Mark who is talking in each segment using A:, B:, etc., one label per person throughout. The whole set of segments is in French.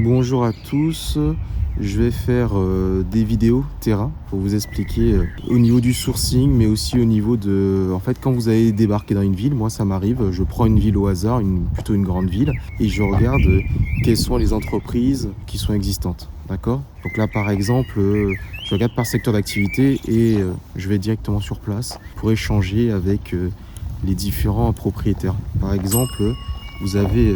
A: Bonjour à tous, je vais faire des vidéos terrain pour vous expliquer au niveau du sourcing, mais aussi au niveau de... En fait, quand vous allez débarquer dans une ville, moi ça m'arrive, je prends une ville au hasard, plutôt une grande ville, et je regarde quelles sont les entreprises qui sont existantes, d'accord? Donc là par exemple, je regarde par secteur d'activité et je vais directement sur place pour échanger avec les différents propriétaires. Par exemple, vous avez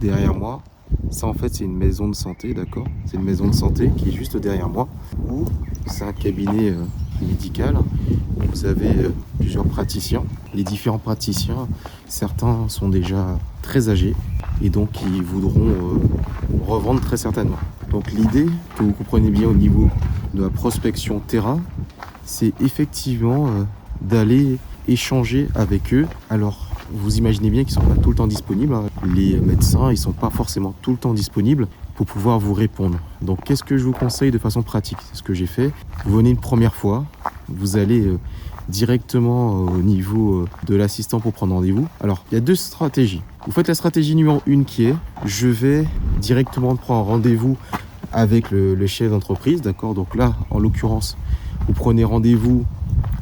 A: derrière moi, ça en fait c'est une maison de santé, d'accord? C'est une maison de santé qui est juste derrière moi, où c'est un cabinet médical où vous avez plusieurs praticiens. Les différents praticiens, certains sont déjà très âgés et donc ils voudront revendre très certainement. Donc l'idée, que vous comprenez bien au niveau de la prospection terrain, c'est effectivement d'aller échanger avec eux. Alors vous imaginez bien qu'ils ne sont pas tout le temps disponibles. Les médecins, ils ne sont pas forcément tout le temps disponibles pour pouvoir vous répondre. Donc, qu'est-ce que je vous conseille de façon pratique? C'est ce que j'ai fait. Vous venez une première fois, vous allez directement au niveau de l'assistant pour prendre rendez-vous. Alors, il y a deux stratégies. Vous faites la stratégie numéro 1 qui est, je vais directement prendre rendez-vous avec le chef d'entreprise, d'accord? Donc là, en l'occurrence, vous prenez rendez-vous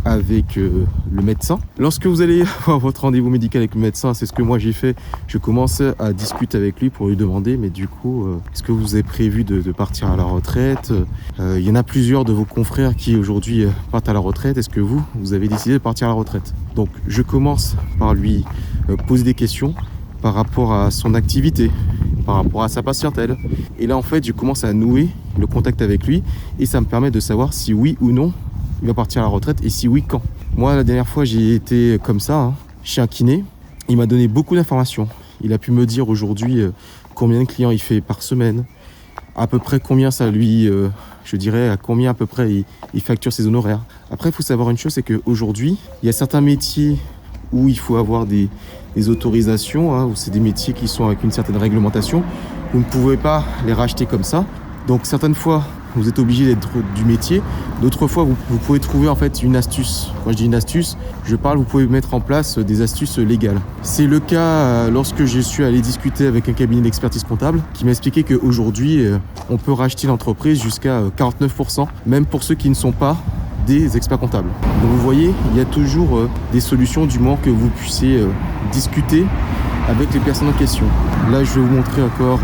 A: avec le médecin. Lorsque vous allez avoir votre rendez-vous médical avec le médecin, c'est ce que moi j'ai fait, je commence à discuter avec lui pour lui demander, mais du coup, est-ce que vous avez prévu de partir à la retraite? Il y en a plusieurs de vos confrères qui aujourd'hui partent à la retraite. Est-ce que vous avez décidé de partir à la retraite? Donc je commence par lui poser des questions par rapport à son activité, par rapport à sa patientèle. Et là en fait, je commence à nouer le contact avec lui et ça me permet de savoir si oui ou non il va partir à la retraite et si oui, quand. Moi, la dernière fois, j'ai été comme ça, chez un kiné. Il m'a donné beaucoup d'informations. Il a pu me dire aujourd'hui combien de clients il fait par semaine, à peu près combien ça lui, je dirais, à combien à peu près il facture ses honoraires. Après, il faut savoir une chose, c'est qu'aujourd'hui, il y a certains métiers où il faut avoir des autorisations, où c'est des métiers qui sont avec une certaine réglementation. Vous ne pouvez pas les racheter comme ça. Donc, certaines fois, vous êtes obligé d'être du métier. D'autres fois, vous pouvez trouver en fait une astuce. Quand je dis une astuce, vous pouvez mettre en place des astuces légales. C'est le cas lorsque je suis allé discuter avec un cabinet d'expertise comptable qui m'a expliqué qu'aujourd'hui, on peut racheter l'entreprise jusqu'à 49%, même pour ceux qui ne sont pas des experts comptables. Donc vous voyez, il y a toujours des solutions du moment que vous puissiez discuter avec les personnes en question. Là, je vais vous montrer encore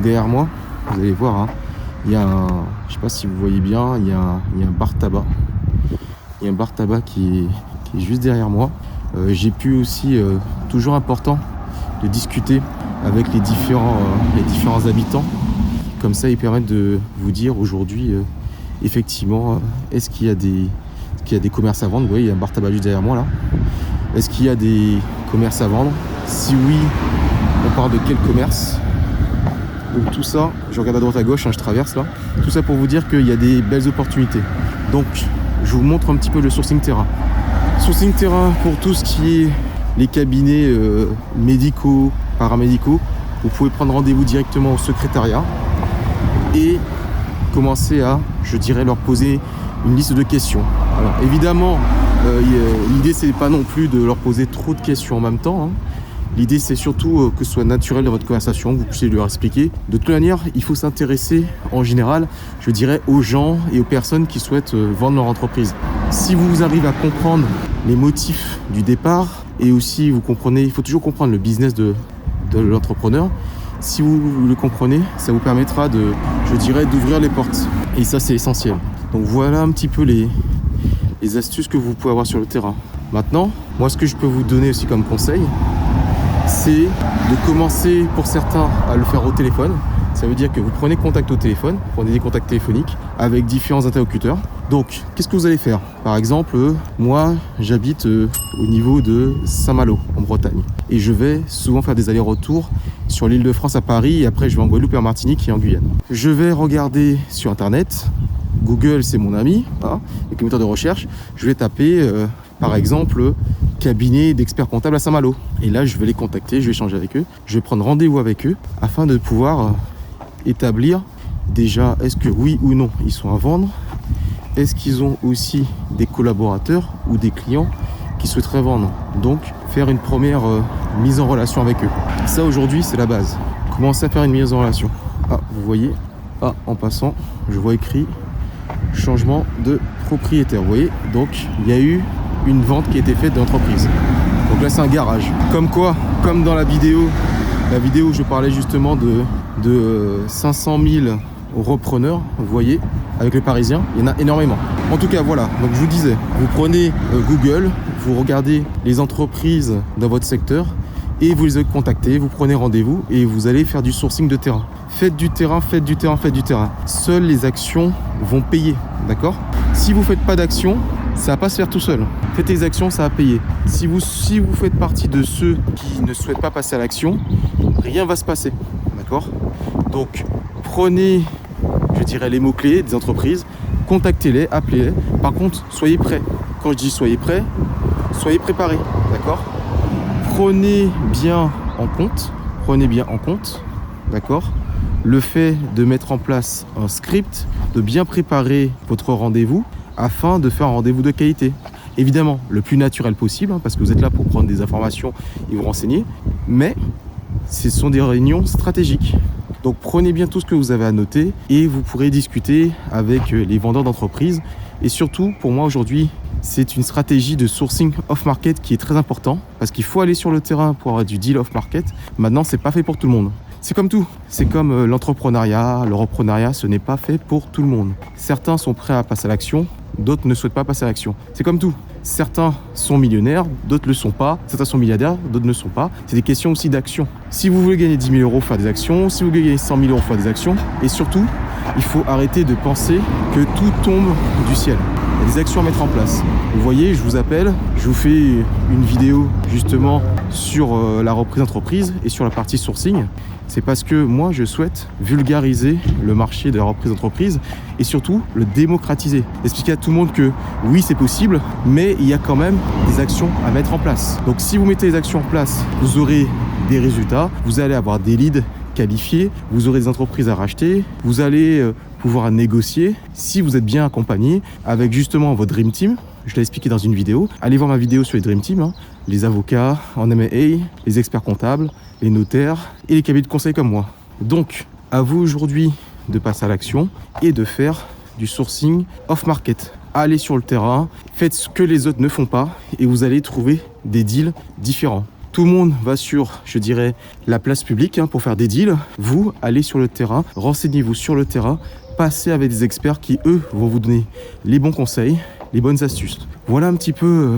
A: derrière moi. Vous allez voir, il y a un, je sais pas si vous voyez bien, il y a un bar tabac. Il y a un bar tabac qui est juste derrière moi. J'ai pu aussi, toujours important, de discuter avec les différents habitants. Comme ça, ils permettent de vous dire aujourd'hui, effectivement, est-ce qu'il y a des commerces à vendre? Vous voyez, il y a un bar tabac juste derrière moi là. Est-ce qu'il y a des commerces à vendre? Si oui, on parle de quel commerce? Donc tout ça, je regarde à droite à gauche, je traverse là. Tout ça pour vous dire qu'il y a des belles opportunités. Donc je vous montre un petit peu le sourcing terrain. Sourcing terrain pour tout ce qui est les cabinets médicaux, paramédicaux. Vous pouvez prendre rendez-vous directement au secrétariat et commencer à, je dirais, leur poser une liste de questions. Alors évidemment, l'idée c'est pas non plus de leur poser trop de questions en même temps. L'idée, c'est surtout que ce soit naturel dans votre conversation, que vous puissiez leur expliquer. De toute manière, il faut s'intéresser en général, je dirais, aux gens et aux personnes qui souhaitent vendre leur entreprise. Si vous arrivez à comprendre les motifs du départ et aussi vous comprenez, il faut toujours comprendre le business de l'entrepreneur. Si vous le comprenez, ça vous permettra d'ouvrir les portes. Et ça, c'est essentiel. Donc voilà un petit peu les astuces que vous pouvez avoir sur le terrain. Maintenant, moi, ce que je peux vous donner aussi comme conseil, c'est de commencer pour certains à le faire au téléphone. Ça veut dire que vous prenez contact au téléphone, vous prenez des contacts téléphoniques avec différents interlocuteurs. Donc, qu'est-ce que vous allez faire? Par exemple, moi, j'habite au niveau de Saint-Malo, en Bretagne. Et je vais souvent faire des allers-retours sur l'île de France à Paris, et après je vais en Guadeloupe et en Martinique et en Guyane. Je vais regarder sur Internet. Google, c'est mon ami, avec le moteur de recherche. Je vais taper, par exemple, cabinet d'experts comptables à Saint-Malo. Et là, je vais les contacter, je vais échanger avec eux. Je vais prendre rendez-vous avec eux afin de pouvoir établir déjà, est-ce que oui ou non, ils sont à vendre? Est-ce qu'ils ont aussi des collaborateurs ou des clients qui souhaiteraient vendre? Donc, faire une première mise en relation avec eux. Ça, aujourd'hui, c'est la base. Commencer à faire une mise en relation. Ah, vous voyez, en passant, je vois écrit changement de propriétaire. Vous voyez, donc il y a eu une vente qui a été faite d'entreprise. Donc là, c'est un garage. Comme quoi, comme dans la vidéo où je parlais justement de 500 000 repreneurs, vous voyez, avec le Parisien, il y en a énormément. En tout cas, voilà, donc je vous disais, vous prenez Google, vous regardez les entreprises dans votre secteur et vous les contactez, vous prenez rendez-vous et vous allez faire du sourcing de terrain. Faites du terrain, faites du terrain, faites du terrain. Seules les actions vont payer, d'accord? Si vous ne faites pas d'action, ça va pas se faire tout seul. Faites des actions, ça va payer. Si vous faites partie de ceux qui ne souhaitent pas passer à l'action, rien va se passer, d'accord? Donc, prenez, je dirais, les mots-clés des entreprises, contactez-les, appelez-les. Par contre, soyez prêts. Quand je dis soyez prêts, soyez préparés, d'accord? Prenez bien en compte, d'accord, le fait de mettre en place un script, de bien préparer votre rendez-vous afin de faire un rendez-vous de qualité. Évidemment, le plus naturel possible, parce que vous êtes là pour prendre des informations et vous renseigner, mais ce sont des réunions stratégiques. Donc prenez bien tout ce que vous avez à noter et vous pourrez discuter avec les vendeurs d'entreprise. Et surtout, pour moi aujourd'hui, c'est une stratégie de sourcing off-market qui est très important parce qu'il faut aller sur le terrain pour avoir du deal off-market. Maintenant, c'est pas fait pour tout le monde. C'est comme tout. C'est comme l'entrepreneuriat, le reprenariat, ce n'est pas fait pour tout le monde. Certains sont prêts à passer à l'action, d'autres ne souhaitent pas passer à l'action. C'est comme tout. Certains sont millionnaires, d'autres ne le sont pas. Certains sont milliardaires, d'autres ne le sont pas. C'est des questions aussi d'action. Si vous voulez gagner 10 000 euros, faire des actions. Si vous voulez gagner 100 000 euros, faire des actions. Et surtout, il faut arrêter de penser que tout tombe du ciel. Il y a des actions à mettre en place. Vous voyez, je vous appelle, je vous fais une vidéo justement sur la reprise d'entreprise et sur la partie sourcing. C'est parce que moi, je souhaite vulgariser le marché de la reprise d'entreprise et surtout le démocratiser. Expliquer à tout le monde que oui, c'est possible, mais il y a quand même des actions à mettre en place. Donc si vous mettez les actions en place, vous aurez des résultats, vous allez avoir des leads qualifiés, vous aurez des entreprises à racheter, vous allez pouvoir négocier si vous êtes bien accompagné avec justement votre Dream Team. Je l'ai expliqué dans une vidéo. Allez voir ma vidéo sur les Dream Team, les avocats en M&A, les experts comptables, les notaires et les cabinets de conseil comme moi. Donc, à vous aujourd'hui de passer à l'action et de faire du sourcing off-market. Allez sur le terrain, faites ce que les autres ne font pas et vous allez trouver des deals différents. Tout le monde va sur, je dirais, la place publique pour faire des deals. Vous, allez sur le terrain, renseignez-vous sur le terrain, passez avec des experts qui, eux, vont vous donner les bons conseils, les bonnes astuces. Voilà un petit peu,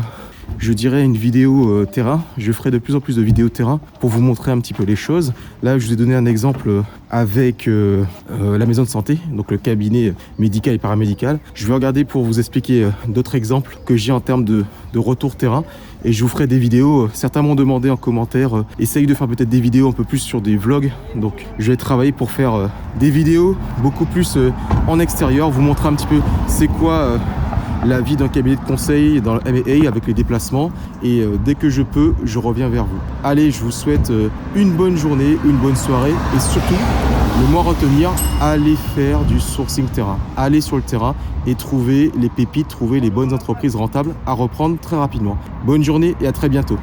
A: je dirais, une vidéo terrain. Je ferai de plus en plus de vidéos terrain pour vous montrer un petit peu les choses. Là, je vous ai donné un exemple avec la maison de santé, donc le cabinet médical et paramédical. Je vais regarder pour vous expliquer d'autres exemples que j'ai en termes de retour terrain. Et je vous ferai des vidéos. Certains m'ont demandé en commentaire, essaye de faire peut-être des vidéos un peu plus sur des vlogs. Donc je vais travailler pour faire des vidéos beaucoup plus en extérieur, vous montrer un petit peu c'est quoi la vie d'un cabinet de conseil dans le M&A avec les déplacements. Et dès que je peux, je reviens vers vous. Allez, je vous souhaite une bonne journée, une bonne soirée et surtout, le mot à retenir, allez faire du sourcing terrain. Allez sur le terrain et trouver les pépites, trouver les bonnes entreprises rentables à reprendre très rapidement. Bonne journée et à très bientôt.